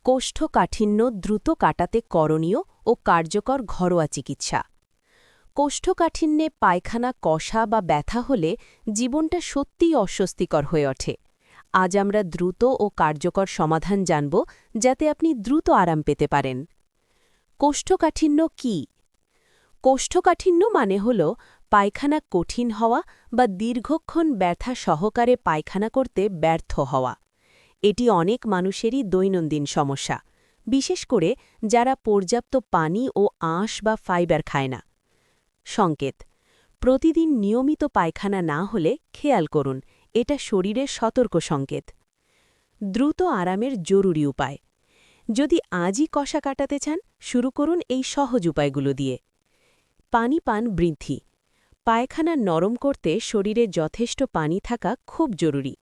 কোষ্ঠকাঠিন্য দ্রুত কাটাতে করণীয় ও কার্যকর ঘরোয়া চিকিৎসা। কোষ্ঠকাঠিন্যে পায়খানা কষা বা ব্যথা হলে জীবনটা সত্যিই অস্বস্তিকর হয়ে ওঠে। আজ আমরা দ্রুত ও কার্যকর সমাধান জানব, যাতে আপনি দ্রুত আরাম পেতে পারেন। কোষ্ঠকাঠিন্য কী? কোষ্ঠকাঠিন্য মানে হল পায়খানা কঠিন হওয়া বা দীর্ঘক্ষণ ব্যথা সহকারে পায়খানা করতে ব্যর্থ হওয়া। এটি অনেক মানুষেরই দৈনন্দিন সমস্যা, বিশেষ করে যারা পর্যাপ্ত পানি ও আঁশ বা ফাইবার খায় না। সংকেত: প্রতিদিন নিয়মিত পায়খানা না হলে খেয়াল করুন, এটা শরীরের সতর্ক সংকেত। দ্রুত আরামের জরুরি উপায়: যদি আজই কষা কাটাতে চান, শুরু করুন এই সহজ উপায়গুলো দিয়ে। পানি পান বৃদ্ধি: পায়খানা নরম করতে শরীরে যথেষ্ট পানি থাকা খুব জরুরি।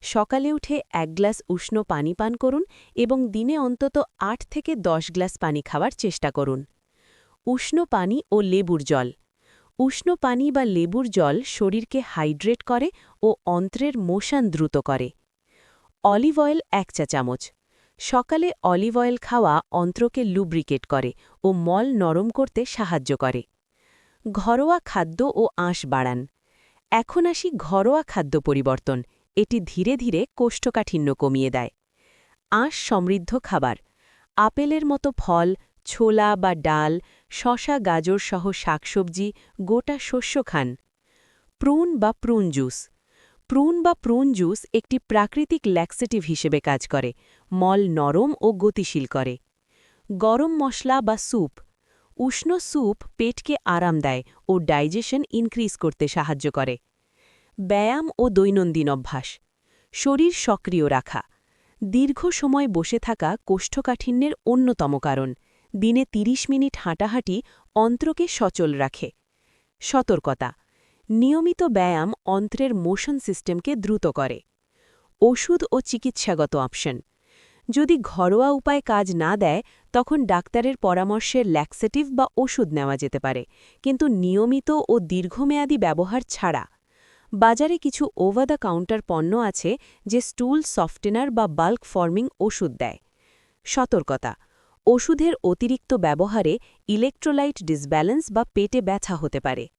সকালে উঠে 1 গ্লাস উষ্ণ পানি পান করুন এবং দিনে অন্তত 8 থেকে 10 গ্লাস পানি খাওয়ার চেষ্টা করুন। উষ্ণ পানি ও লেবুর জল: উষ্ণ পানি বা লেবুর জল শরীরকে হাইড্রেট করে ও অন্ত্রের মোশন দ্রুত করে। অলিভ অয়েল 1 চা চামচ: সকালে অলিভ অয়েল খাওয়া অন্ত্রকে লুব্রিকেট করে ও মল নরম করতে সাহায্য করে। ঘরোয়া খাদ্য ও আঁশ বাড়ান: এখন আসি ঘরোয়া খাদ্য পরিবর্তন। এটি ধীরে ধীরে কোষ্ঠকাঠিন্য কমিয়ে দেয়। আঁশ সমৃদ্ধ খাবার: আপেলের মতো ফল, ছোলা বা ডাল, শসা গাজর সহ শাকসবজি, গোটা শস্য খান। প্রুন বা প্রুন জুস: প্রুন বা প্রুন জুস একটি প্রাকৃতিক ল্যাক্সেটিভ হিসেবে কাজ করে, মল নরম ও গতিশীল করে। গরম মশলা বা স্যুপ: উষ্ণ স্যুপ পেটকে আরাম দেয় ও ডাইজেশন ইনক্রিজ করতে সাহায্য করে। ব্যায়াম ও দৈনন্দিন অভ্যাস: শরীর সক্রিয় রাখা। দীর্ঘ সময় বসে থাকা কোষ্ঠকাঠিন্যের অন্যতম কারণ। দিনে 30 মিনিট হাঁটাহাঁটি অন্ত্রকে সচল রাখে। সতর্কতা: নিয়মিত ব্যায়াম অন্ত্রের মোশন সিস্টেমকে দ্রুত করে। ওষুধ ও চিকিৎসাগত অপশন: যদি ঘরোয়া উপায় কাজ না দেয়, তখন ডাক্তারের পরামর্শে ল্যাক্সেটিভ বা ওষুধ নেওয়া যেতে পারে, কিন্তু নিয়মিত ও দীর্ঘমেয়াদী ব্যবহার ছাড়া। বাজারে কিছু ওভার দ্য কাউন্টার পণ্য আছে যে স্টুল সফটেনার বা বাল্ক ফর্মিং ওষুধ দেয়। সতর্কতা: ওষুধের অতিরিক্ত ব্যবহারে ইলেকট্রোলাইট ডিসব্যালেন্স বা পেটে ব্যথা হতে পারে।